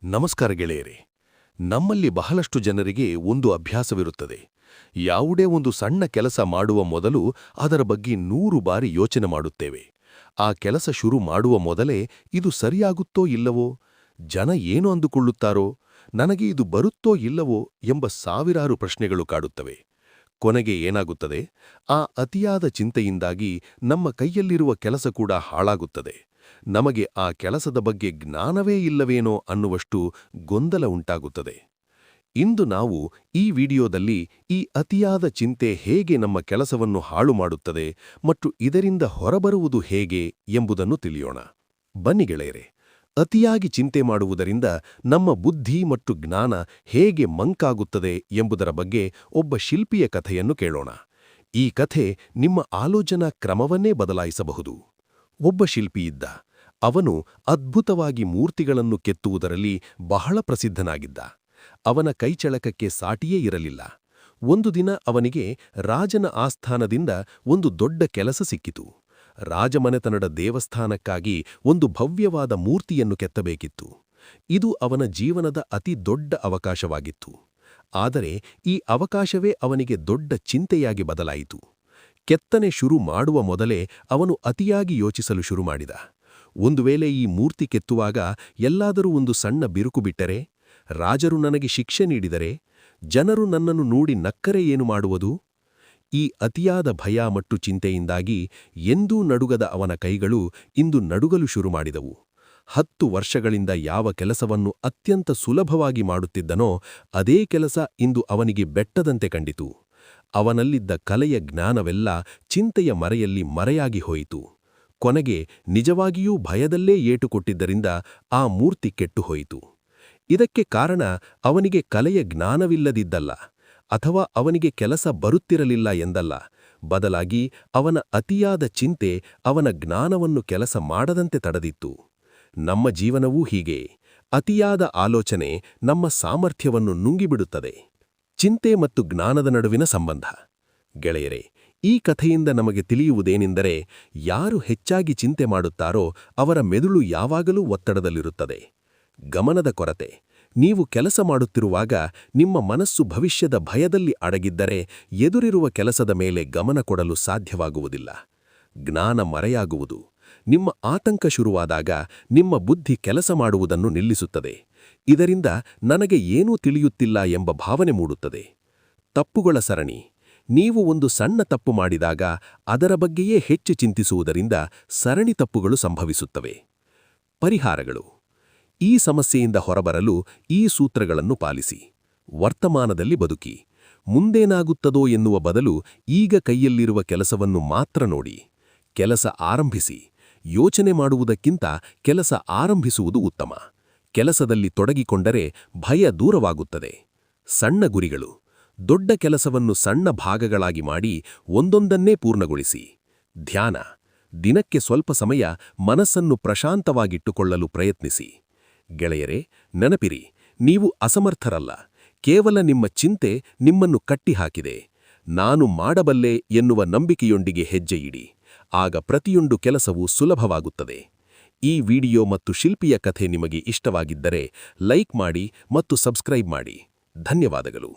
ನಮಸ್ಕಾರ ಗೆಳೆಯರೇ. ನಮ್ಮಲ್ಲಿ ಬಹಳಷ್ಟು ಜನರಿಗೆ ಒಂದು ಅಭ್ಯಾಸವಿರುತ್ತದೆ. ಯಾವುದೇ ಒಂದು ಸಣ್ಣ ಕೆಲಸ ಮಾಡುವ ಮೊದಲು ಅದರ ಬಗ್ಗೆ 100 ಬಾರಿ ಯೋಚನೆ ಮಾಡುತ್ತೇವೆ. ಆ ಕೆಲಸ ಶುರು ಮಾಡುವ ಮೊದಲೇ ಇದು ಸರಿಯಾಗುತ್ತೋ ಇಲ್ಲವೋ, ಜನ ಏನು ಅಂದುಕೊಳ್ಳುತ್ತಾರೋ, ನನಗೆ ಇದು ಬರುತ್ತೋ ಇಲ್ಲವೋ ಎಂಬ ಸಾವಿರಾರು ಪ್ರಶ್ನೆಗಳು ಕಾಡುತ್ತವೆ. ಕೊನೆಗೆ ಏನಾಗುತ್ತದೆ? ಆ ಅತಿಯಾದ ಚಿಂತೆಯಿಂದಾಗಿ ನಮ್ಮ ಕೈಯಲ್ಲಿರುವ ಕೆಲಸ ಕೂಡ ಹಾಳಾಗುತ್ತದೆ. ನಮಗೆ ಆ ಕೆಲಸದ ಬಗ್ಗೆ ಜ್ಞಾನವೇ ಇಲ್ಲವೇನೋ ಅನ್ನುವಷ್ಟು ಗೊಂದಲ ಉಂಟಾಗುತ್ತದೆ. ಇಂದು ನಾವು ಈ ವಿಡಿಯೋದಲ್ಲಿ ಈ ಅತಿಯಾದ ಚಿಂತೆ ಹೇಗೆ ನಮ್ಮ ಕೆಲಸವನ್ನು ಹಾಳು ಮಾಡುತ್ತದೆ ಮತ್ತು ಇದರಿಂದ ಹೊರಬರುವುದು ಹೇಗೆ ಎಂಬುದನ್ನು ತಿಳಿಯೋಣ. ಬನ್ನಿ ಗೆಳೆಯರೇ, ಅತಿಯಾಗಿ ಚಿಂತೆ ಮಾಡುವುದರಿಂದ ನಮ್ಮ ಬುದ್ಧಿ ಮತ್ತು ಜ್ಞಾನ ಹೇಗೆ ಮಂಕಾಗುತ್ತದೆ ಎಂಬುದರ ಬಗ್ಗೆ ಒಬ್ಬ ಶಿಲ್ಪಿಯ ಕಥೆಯನ್ನು ಕೇಳೋಣ. ಈ ಕಥೆ ನಿಮ್ಮ ಆಲೋಚನಾ ಕ್ರಮವನ್ನೇ ಬದಲಾಯಿಸಬಹುದು. ಒಬ್ಬ ಶಿಲ್ಪಿಯಿದ್ದ. ಅವನು ಅದ್ಭುತವಾಗಿ ಮೂರ್ತಿಗಳನ್ನು ಕೆತ್ತುವುದರಲ್ಲಿ ಬಹಳ ಪ್ರಸಿದ್ಧನಾಗಿದ್ದ. ಅವನ ಕೈಚಳಕಕ್ಕೆ ಸಾಟಿಯೇ ಇರಲಿಲ್ಲ. ಒಂದು ದಿನ ಅವನಿಗೆ ರಾಜನ ಆಸ್ಥಾನದಿಂದ ಒಂದು ದೊಡ್ಡ ಕೆಲಸ ಸಿಕ್ಕಿತು. ರಾಜಮನೆತನದ ದೇವಸ್ಥಾನಕ್ಕಾಗಿ ಒಂದು ಭವ್ಯವಾದ ಮೂರ್ತಿಯನ್ನು ಕೆತ್ತಬೇಕಿತ್ತು. ಇದು ಅವನ ಜೀವನದ ಅತಿ ದೊಡ್ಡ ಅವಕಾಶವಾಗಿತ್ತು. ಆದರೆ ಈ ಅವಕಾಶವೇ ಅವನಿಗೆ ದೊಡ್ಡ ಚಿಂತೆಯಾಗಿ ಬದಲಾಯಿತು. ಕೆತ್ತನೆ ಶುರು ಮಾಡುವ ಮೊದಲೇ ಅವನು ಅತಿಯಾಗಿ ಯೋಚಿಸಲು ಶುರು ಮಾಡಿದ. ಒಂದು ವೇಳೆ ಈ ಮೂರ್ತಿ ಕೆತ್ತುವಾಗ ಎಲ್ಲಾದರೂ ಒಂದು ಸಣ್ಣ ಬಿರುಕು ಬಿಟ್ಟರೆ, ರಾಜರು ನನಗೆ ಶಿಕ್ಷೆ ನೀಡಿದರೆ, ಜನರು ನನ್ನನ್ನು ನೋಡಿ ನಕ್ಕರೆ ಏನು ಮಾಡುವುದು? ಈ ಅತಿಯಾದ ಭಯ ಮತ್ತು ಚಿಂತೆಯಿಂದಾಗಿ ಎಂದೂ ನಡುಗದ ಅವನ ಕೈಗಳು ಇಂದು ನಡುಗಲು ಶುರು ಮಾಡಿದವು. 10 ವರ್ಷಗಳಿಂದ ಯಾವ ಕೆಲಸವನ್ನು ಅತ್ಯಂತ ಸುಲಭವಾಗಿ ಮಾಡುತ್ತಿದ್ದನೋ ಅದೇ ಕೆಲಸ ಇಂದು ಅವನಿಗೆ ಬೆಟ್ಟದಂತೆ ಕಂಡಿತು. ಅವನಲ್ಲಿದ್ದ ಕಲೆಯ ಜ್ಞಾನವೆಲ್ಲ ಚಿಂತೆಯ ಮರೆಯಲ್ಲಿ ಮರೆಯಾಗಿ ಹೋಯಿತು. ಕೊನೆಗೆ ನಿಜವಾಗಿಯೂ ಭಯದಲ್ಲೇ ಏಟು ಕೊಟ್ಟಿದ್ದರಿಂದ ಆ ಮೂರ್ತಿ ಕೆಟ್ಟುಹೋಯಿತು. ಇದಕ್ಕೆ ಕಾರಣ ಅವನಿಗೆ ಕಲೆಯ ಜ್ಞಾನವಿಲ್ಲದಿದ್ದಲ್ಲ, ಅಥವಾ ಅವನಿಗೆ ಕೆಲಸ ಬರುತ್ತಿರಲಿಲ್ಲ ಎಂದಲ್ಲ. ಬದಲಾಗಿ ಅವನ ಅತಿಯಾದ ಚಿಂತೆ ಅವನ ಜ್ಞಾನವನ್ನು ಕೆಲಸ ಮಾಡದಂತೆ ತಡೆದಿತ್ತು. ನಮ್ಮ ಜೀವನವೂ ಹೀಗೆ. ಅತಿಯಾದ ಆಲೋಚನೆ ನಮ್ಮ ಸಾಮರ್ಥ್ಯವನ್ನು ನುಂಗಿಬಿಡುತ್ತದೆ. ಚಿಂತೆ ಮತ್ತು ಜ್ಞಾನದ ನಡುವಿನ ಸಂಬಂಧ. ಗೆಳೆಯರೇ, ಈ ಕಥೆಯಿಂದ ನಮಗೆ ತಿಳಿಯುವುದೇನೆಂದರೆ, ಯಾರು ಹೆಚ್ಚಾಗಿ ಚಿಂತೆ ಮಾಡುತ್ತಾರೋ ಅವರ ಮೆದುಳು ಯಾವಾಗಲೂ ಒತ್ತಡದಲ್ಲಿರುತ್ತದೆ. ಗಮನದ ಕೊರತೆ. ನೀವು ಕೆಲಸ ಮಾಡುತ್ತಿರುವಾಗ ನಿಮ್ಮ ಮನಸ್ಸು ಭವಿಷ್ಯದ ಭಯದಲ್ಲಿ ಅಡಗಿದ್ದರೆ ಎದುರಿರುವ ಕೆಲಸದ ಮೇಲೆ ಗಮನ ಕೊಡಲು ಸಾಧ್ಯವಾಗುವುದಿಲ್ಲ. ಜ್ಞಾನ ಮರೆಯಾಗುವುದು. ನಿಮ್ಮ ಆತಂಕ ಶುರುವಾದಾಗ ನಿಮ್ಮ ಬುದ್ಧಿ ಕೆಲಸ ಮಾಡುವುದನ್ನು ನಿಲ್ಲಿಸುತ್ತದೆ. ಇದರಿಂದ ನನಗೆ ಏನೂ ತಿಳಿಯುತ್ತಿಲ್ಲ ಎಂಬ ಭಾವನೆ ಮೂಡುತ್ತದೆ. ತಪ್ಪುಗಳ ಸರಣಿ. ನೀವು ಒಂದು ಸಣ್ಣ ತಪ್ಪು ಮಾಡಿದಾಗ ಅದರ ಬಗ್ಗೆಯೇ ಹೆಚ್ಚು ಚಿಂತಿಸುವುದರಿಂದ ಸರಣಿ ತಪ್ಪುಗಳು ಸಂಭವಿಸುತ್ತವೆ. ಪರಿಹಾರಗಳು. ಈ ಸಮಸ್ಯೆಯಿಂದ ಹೊರಬರಲು ಈ ಸೂತ್ರಗಳನ್ನು ಪಾಲಿಸಿ. ವರ್ತಮಾನದಲ್ಲಿ ಬದುಕಿ. ಮುಂದೇನಾಗುತ್ತದೋ ಎನ್ನುವ ಬದಲು ಈಗ ಕೈಯಲ್ಲಿರುವ ಕೆಲಸವನ್ನು ಮಾತ್ರ ನೋಡಿ. ಕೆಲಸ ಆರಂಭಿಸಿ. ಯೋಚನೆ ಮಾಡುವುದಕ್ಕಿಂತ ಕೆಲಸ ಆರಂಭಿಸುವುದು ಉತ್ತಮ. ಕೆಲಸದಲ್ಲಿ ತೊಡಗಿಕೊಂಡರೆ ಭಯ ದೂರವಾಗುತ್ತದೆ. ಸಣ್ಣ ಗುರಿಗಳು. ದೊಡ್ಡ ಕೆಲಸವನ್ನು ಸಣ್ಣ ಭಾಗಗಳಾಗಿ ಮಾಡಿ ಒಂದೊಂದನ್ನೇ ಪೂರ್ಣಗೊಳಿಸಿ. ಧ್ಯಾನ. ದಿನಕ್ಕೆ ಸ್ವಲ್ಪ ಸಮಯ ಮನಸ್ಸನ್ನು ಪ್ರಶಾಂತವಾಗಿಟ್ಟುಕೊಳ್ಳಲು ಪ್ರಯತ್ನಿಸಿ. ಗೆಳೆಯರೇ, ನೆನಪಿರಿ, ನೀವು ಅಸಮರ್ಥರಲ್ಲ. ಕೇವಲ ನಿಮ್ಮ ಚಿಂತೆ ನಿಮ್ಮನ್ನು ಕಟ್ಟಿಹಾಕಿದೆ. ನಾನು ಮಾಡಬಲ್ಲೆ ಎನ್ನುವ ನಂಬಿಕೆಯೊಂದಿಗೆ ಹೆಜ್ಜೆಯಿಡಿ. ಆಗ ಪ್ರತಿಯೊಂದು ಕೆಲಸವೂ ಸುಲಭವಾಗುತ್ತದೆ. ಈ ವಿಡಿಯೋ ಮತ್ತು ಶಿಲ್ಪಿಯ ಕಥೆ ನಿಮಗೆ ಇಷ್ಟವಾಗಿದ್ದರೆ ಲೈಕ್ ಮಾಡಿ ಮತ್ತು ಸಬ್ಸ್ಕ್ರೈಬ್ ಮಾಡಿ. ಧನ್ಯವಾದಗಳು.